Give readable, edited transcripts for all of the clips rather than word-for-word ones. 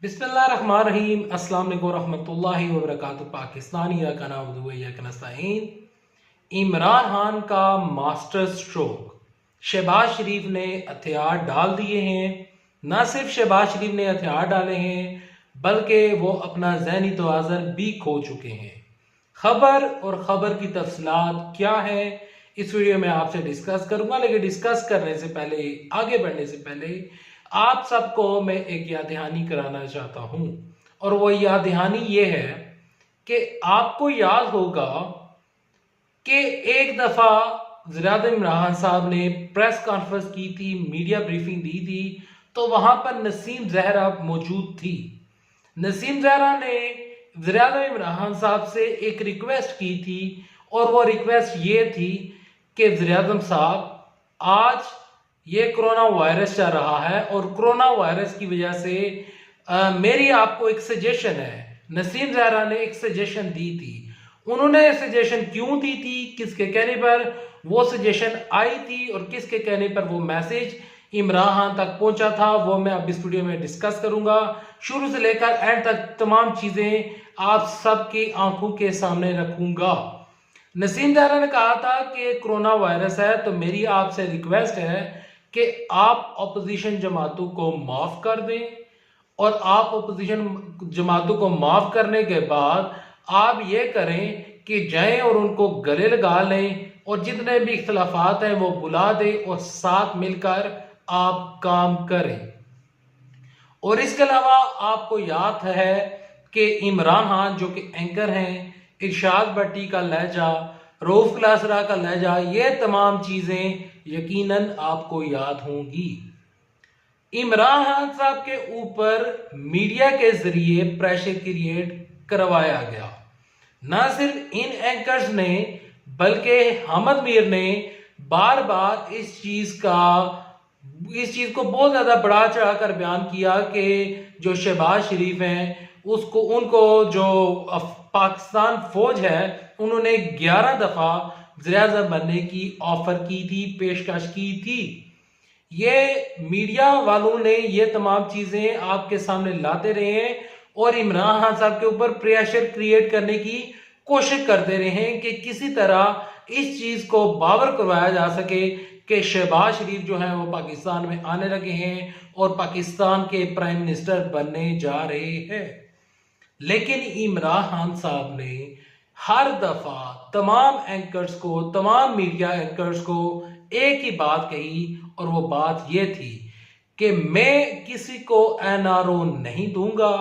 बिस्मिल्लाहिर्रहमानिर्रहीम अस्सलाम वालेकुम रहमतुल्लाहि व बरकातुहू। पाकिस्तानिया का नाम नस्तईन। इमरान खान का मास्टर स्ट्रोक, शहबाज शरीफ ने हथियार डाल दिए हैं। न सिर्फ शहबाज शरीफ ने हथियार डाले हैं बल्कि वो अपना जहनी तवाज़ुन भी खो चुके हैं। खबर और खबर की तफसीलात क्या है इस वीडियो में आपसे डिस्कस करूंगा, लेकिन डिस्कस करने से पहले, आगे बढ़ने से पहले आप सबको मैं एक याद दहानी कराना चाहता हूं। और वो याद दहानी ये है कि आपको याद होगा कि एक दफा वज़ीर-ए-आज़म इमरान खान साहब ने प्रेस कॉन्फ्रेंस की थी, मीडिया ब्रीफिंग दी थी, तो वहां पर नसीम जहरा मौजूद थी। नसीम जहरा ने वज़ीर-ए-आज़म इमरान खान साहब से एक रिक्वेस्ट की थी और वो रिक्वेस्ट ये थी कि वज़ीर-ए-आज़म साहब, आज ये कोरोना वायरस चल रहा है और कोरोना वायरस की वजह से मेरी आपको एक सजेशन है। नसीम जहरा ने एक सजेशन दी थी। उन्होंने सजेशन क्यों दी थी, किसके कहने पर वो सजेशन आई थी और किसके कहने पर वो मैसेज इमरान खान तक पहुंचा था, वो मैं अब इस वीडियो में डिस्कस करूंगा। शुरू से लेकर एंड तक तमाम चीजें आप सबकी आंखों के सामने रखूंगा। नसीम जहरा ने कहा था कि कोरोना वायरस है, तो मेरी आपसे रिक्वेस्ट है कि आप अपोजिशन जमातों को माफ कर दें और आप अपोजिशन जमातों को माफ करने के बाद आप ये करें कि जाएं और उनको गले लगा लें और जितने भी इख्तलाफात हैं वो बुला दें और साथ मिलकर आप काम करें। और इसके अलावा आपको याद है कि इमरान खान जो कि एंकर हैं, इरशाद भट्टी का लहजा, रऊफ क्लासरा का लहजा, ये तमाम चीजें यकीनन आपको याद होंगी। इमरान खान साहब के ऊपर मीडिया के जरिए प्रेशर क्रिएट करवाया गया। न सिर्फ इन एंकर्स ने बल्कि हमद मीर ने बार बार इस चीज को बहुत ज्यादा बढ़ा चढ़ाकर बयान किया कि जो शहबाज शरीफ हैं उनको जो पाकिस्तान फौज है उन्होंने 11 दफा वज़ीर-ए-आज़म बनने की ऑफर की थी, पेशकश की थी। ये मीडिया वालों ने ये तमाम चीजें आपके सामने लाते रहे हैं और इमरान खान साहब के ऊपर प्रेशर क्रिएट करने की कोशिश करते रहे हैं कि किसी तरह इस चीज को बावर करवाया जा सके कि शहबाज शरीफ जो है वो पाकिस्तान में आने लगे हैं और पाकिस्तान के प्राइम मिनिस्टर बनने जा रहे हैं। लेकिन इमरान खान साहब ने हर दफा तमाम एंकर्स को, तमाम मीडिया एंकर्स को एक ही बात कही और वो बात ये थी कि मैं किसी को एनआरओ नहीं दूंगा,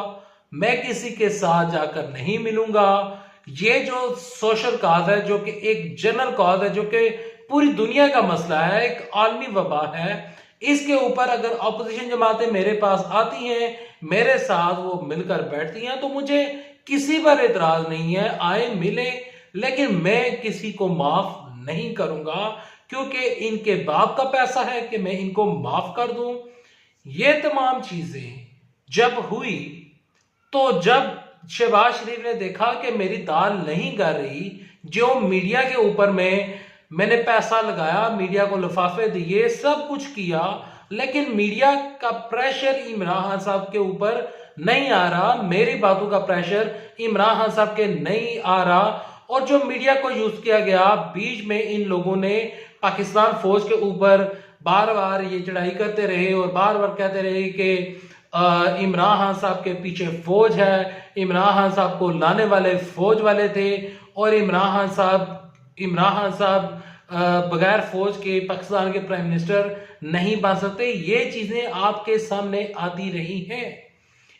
मैं किसी के साथ जाकर नहीं मिलूंगा। ये जो सोशल कॉज है, जो कि एक जनरल कॉज है, जो कि पूरी दुनिया का मसला है, एक आलमी वबा है, इसके ऊपर अगर अपोजिशन जमातें मेरे पास आती हैं, मेरे साथ वो मिलकर बैठती हैं, तो मुझे किसी पर एतराज नहीं है, आए मिले, लेकिन मैं किसी को माफ नहीं करूंगा क्योंकि इनके बाप का पैसा है कि मैं इनको माफ कर दूं। ये तमाम चीजें जब हुई तो जब शहबाज शरीफ ने देखा कि मेरी दाल नहीं गर रही, जो मीडिया के ऊपर मैंने पैसा लगाया, मीडिया को लिफाफे दिए, सब कुछ किया, लेकिन मीडिया का प्रेशर इमरान खान साहब के ऊपर नहीं आ रहा, मेरी बातों का प्रेशर इमरान खान साहब के नहीं आ रहा। और जो मीडिया को यूज किया गया, बीच में इन लोगों ने पाकिस्तान फौज के ऊपर बार बार ये चढ़ाई करते रहे और बार बार कहते रहे कि इमरान खान साहब के पीछे फौज है, इमरान खान साहब को लाने वाले फौज वाले थे और इमरान खान साहब बगैर फौज के पाकिस्तान के प्राइम मिनिस्टर नहीं बन सकते। ये चीजें आपके सामने आती रही हैं।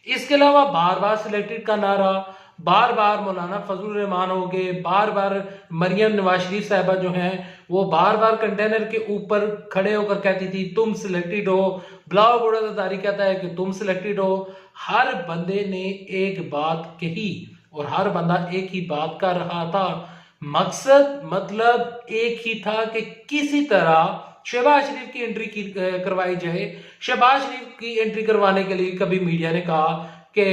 इसके अलावा बार बार सिलेक्टेड का नारा, बार बार मौलाना फजलुर रहमान हो गए, बार बार मरियम नवाज शरीफ साहबा जो हैं वो बार बार कंटेनर के ऊपर खड़े होकर कहती थी तुम सिलेक्टेड हो, बिलावल भुट्टो ज़रदारी कहता है कि तुम सिलेक्टेड हो। हर बंदे ने एक बात कही और हर बंदा एक ही बात कर रहा था। मकसद मतलब एक ही था कि किसी तरह शहबाज शरीफ की एंट्री करवाई जाए। शहबाज शरीफ की एंट्री करवाने के लिए कभी मीडिया ने कहा कि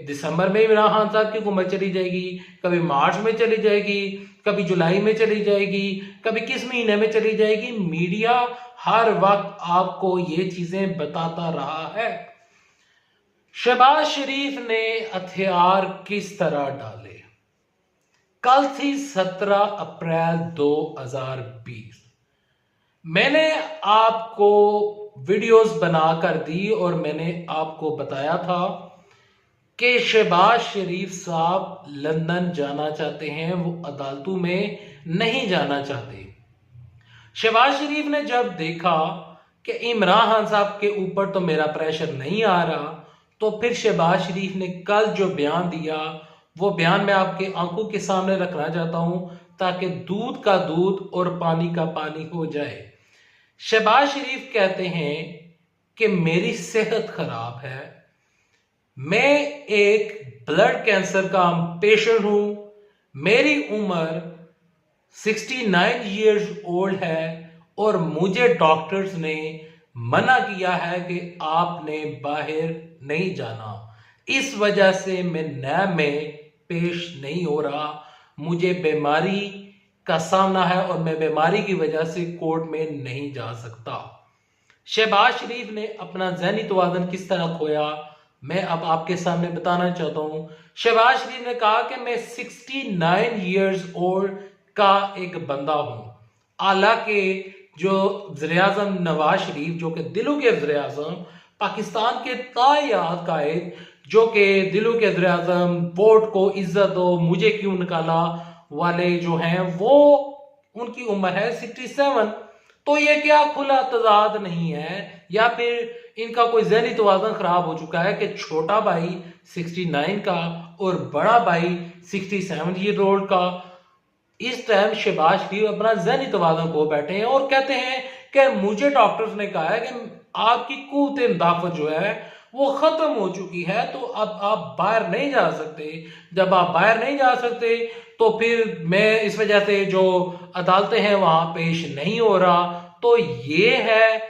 दिसंबर में इमरान खान साहब की हुकूमत चली जाएगी, कभी मार्च में चली जाएगी, कभी जुलाई में चली जाएगी, कभी किस महीने में चली जाएगी। मीडिया हर वक्त आपको ये चीजें बताता रहा है। शहबाज शरीफ ने हथियार किस तरह डाले। कल थी 17 अप्रैल 2020। मैंने आपको वीडियोस बनाकर दी और मैंने आपको बताया था कि शहबाज शरीफ साहब लंदन जाना चाहते हैं, वो अदालतों में नहीं जाना चाहते। शहबाज शरीफ ने जब देखा कि इमरान खान साहब के ऊपर तो मेरा प्रेशर नहीं आ रहा, तो फिर शहबाज शरीफ ने कल जो बयान दिया वो बयान मैं आपके आंखों के सामने रखना चाहता हूं ताकि दूध का दूध और पानी का पानी हो जाए। शहबाज शरीफ कहते हैं कि मेरी सेहत खराब है, मैं एक ब्लड कैंसर का पेशेंट हूं, मेरी उम्र 69 इयर्स ओल्ड है और मुझे डॉक्टर्स ने मना किया है कि आपने बाहर नहीं जाना, इस वजह से मैं नैब में पेश नहीं हो रहा, मुझे बीमारी का सामना है और मैं बीमारी की वजह से कोर्ट में नहीं जा सकता। शहबाज शरीफ ने अपना ज़हनी तवाज़ुन किस तरह खोया, मैं अब आपके सामने बताना चाहता हूं। शहबाज शरीफ ने कहा कि मैं 69 इयर्स ओल्ड का एक बंदा हूं। हालांकि जो वज़ीर-ए-आज़म नवाज शरीफ, जो कि दिलों के वज़ीर-ए-आज़म, पाकिस्तान के तायाद कायद, जो कि दिलों के वज़ीर-ए-आज़म, वोट को इज्जत दो मुझे क्यों निकाला वाले जो हैं, वो उनकी उम्र है 67। तो ये क्या खुला तजाद नहीं है या फिर इनका कोई ज़हनी तवाज़ुन खराब हो चुका है कि छोटा भाई 69 का और बड़ा भाई 67 ईयर ओल्ड का। इस टाइम शहबाज शरीफ अपना ज़हनी तवाज़ुन खो बैठे हैं और कहते हैं कि मुझे डॉक्टर्स ने कहा है कि आपकी कुव्वत मुदाफ़त जो है वो ख़त्म हो चुकी है, तो अब आप बाहर नहीं जा सकते। जब आप बाहर नहीं जा सकते तो फिर मैं इस वजह से जो अदालतें हैं वहां पेश नहीं हो रहा। तो ये है,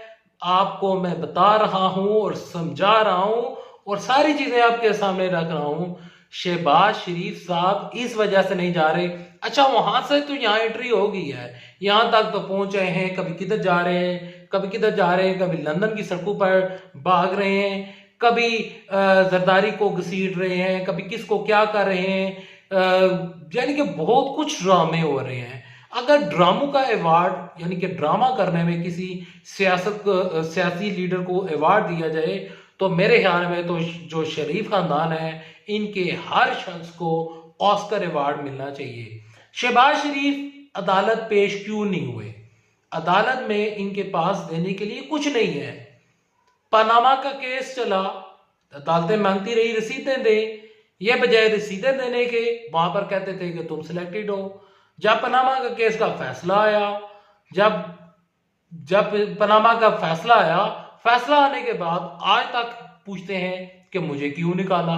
आपको मैं बता रहा हूं और समझा रहा हूं और सारी चीजें आपके सामने रख रहा हूं। शहबाज शरीफ साहब इस वजह से नहीं जा रहे। अच्छा, वहां से तो यहाँ एंट्री हो गई है, यहां तक तो पहुंचे हैं, कभी किधर जा रहे हैं, कभी किधर जा रहे हैं, कभी लंदन की सड़कों पर भाग रहे हैं, कभी जरदारी को घसीट रहे हैं, कभी किसको क्या कर रहे हैं, यानी कि बहुत कुछ ड्रामे हो रहे हैं। अगर ड्रामों का अवार्ड यानी कि ड्रामा करने में किसी सियासी लीडर को अवार्ड दिया जाए तो मेरे ख्याल में तो जो शरीफ खानदान है इनके हर शख्स को ऑस्कर अवार्ड मिलना चाहिए। शहबाज शरीफ अदालत पेश क्यों नहीं हुए? अदालत में इनके पास देने के लिए कुछ नहीं है। पनामा का केस चला, अदालतें मांगती रही रसीदें दे, ये बजाय रसीदें देने के वहां पर कहते थे कि तुम सिलेक्टेड हो। जब पनामा का केस का फैसला आया, जब जब पनामा का फैसला आया, फैसला आने के बाद आज तक पूछते हैं कि मुझे क्यों निकाला,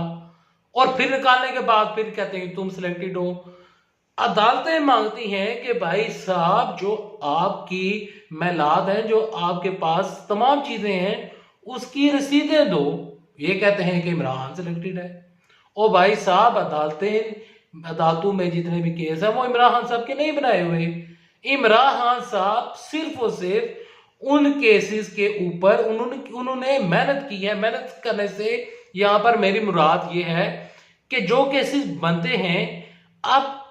और फिर निकालने के बाद फिर कहते हैं तुम सिलेक्टेड हो। अदालतें मांगती हैं कि भाई साहब जो आपकी महलात हैं, जो आपके पास तमाम चीजें हैं, उसकी रसीदें दो। ये कहते हैं कि इमरान खान सिलेक्टेड है। ओ भाई साहब, अदालतों में जितने भी केस हैं वो इमरान खान साहब के नहीं बनाए हुए। इमरान खान साहब सिर्फ और सिर्फ उन केसेस के ऊपर उन्होंने मेहनत की है। मेहनत करने से यहाँ पर मेरी मुराद ये है कि जो केसेस बनते हैं, अब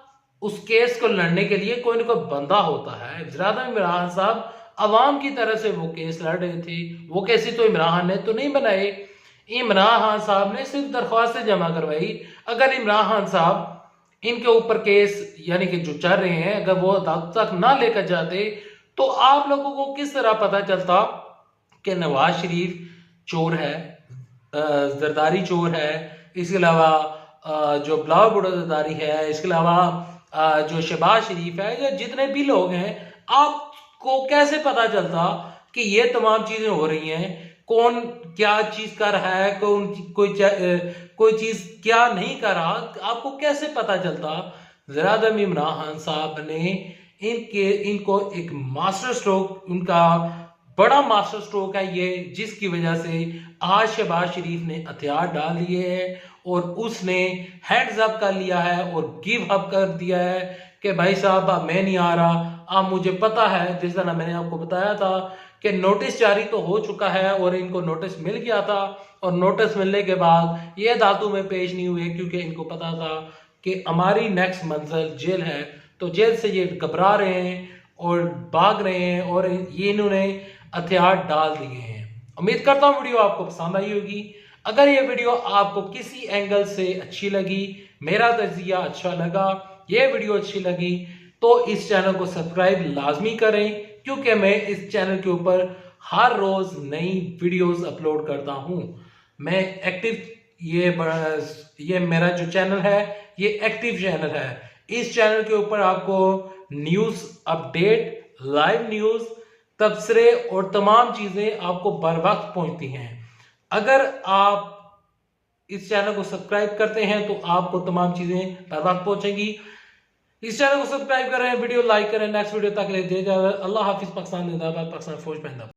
उस केस को लड़ने के लिए कोई ना कोई बंदा होता है। वज़ीर-ए-आज़म इमरान खान साहब अवाम की तरफ से वो केस लड़ रहे थे, वो केसेस तो इमरान खान ने तो नहीं बनाए। इमरान खान साहब ने सिर्फ दरख्वास्तें जमा करवाई। अगर इमरान खान साहब इनके ऊपर केस यानी कि जो चल रहे हैं अगर वो अदालत तक ना लेकर जाते तो आप लोगों को किस तरह पता चलता कि नवाज शरीफ चोर है, जरदारी चोर है, इसके अलावा जो बिलावल भुट्टो जरदारी है, इसके अलावा जो शहबाज शरीफ है, या जितने भी लोग हैं, आपको कैसे पता चलता कि ये तमाम चीजें हो रही हैं, कौन क्या चीज कर रहा है, कोई चीज क्या नहीं कर रहा, आपको कैसे पता चलता? वज़ीर-ए-आज़म इमरान खान साहब ने इनको एक मास्टर स्ट्रोक, उनका बड़ा मास्टर स्ट्रोक है ये, जिसकी वजह से आज शहबाज शरीफ ने हथियार डाल लिए हैं और उसने हैंड्स अप कर लिया है और गिव अप कर दिया है कि भाई साहब अब मैं नहीं आ रहा। अब मुझे पता है, जिस तरह मैंने आपको बताया था कि नोटिस जारी तो हो चुका है और इनको नोटिस मिल गया था, और नोटिस मिलने के बाद ये धातु में पेश नहीं हुए क्योंकि इनको पता था कि हमारी नेक्स्ट मंजिल जेल है। तो जेल से ये घबरा रहे हैं और भाग रहे हैं और ये इन्होंने हथियार डाल दिए हैं। उम्मीद करता हूँ वीडियो आपको पसंद आई होगी। अगर ये वीडियो आपको किसी एंगल से अच्छी लगी, मेरा तजिया अच्छा लगा, ये वीडियो अच्छी लगी, तो इस चैनल को सब्सक्राइब लाजमी करें, क्योंकि मैं इस चैनल के ऊपर हर रोज नई वीडियोस अपलोड करता हूं। मैं एक्टिव ये मेरा जो चैनल है ये एक्टिव चैनल है। इस चैनल के ऊपर आपको न्यूज अपडेट, लाइव न्यूज, तबसरे और तमाम चीजें आपको बर वक्त पहुंचती हैं। अगर आप इस चैनल को सब्सक्राइब करते हैं तो आपको तमाम चीजें बर वक्त पहुंचेंगी। इस चैनल को सब्सक्राइब करें, वीडियो लाइक करें। नेक्स्ट वीडियो तक ले दे जाए। अल्लाह हाफिज। पाकिस्तान जिंदाबाद, पाकिस्तान फौज जिंदाबाद।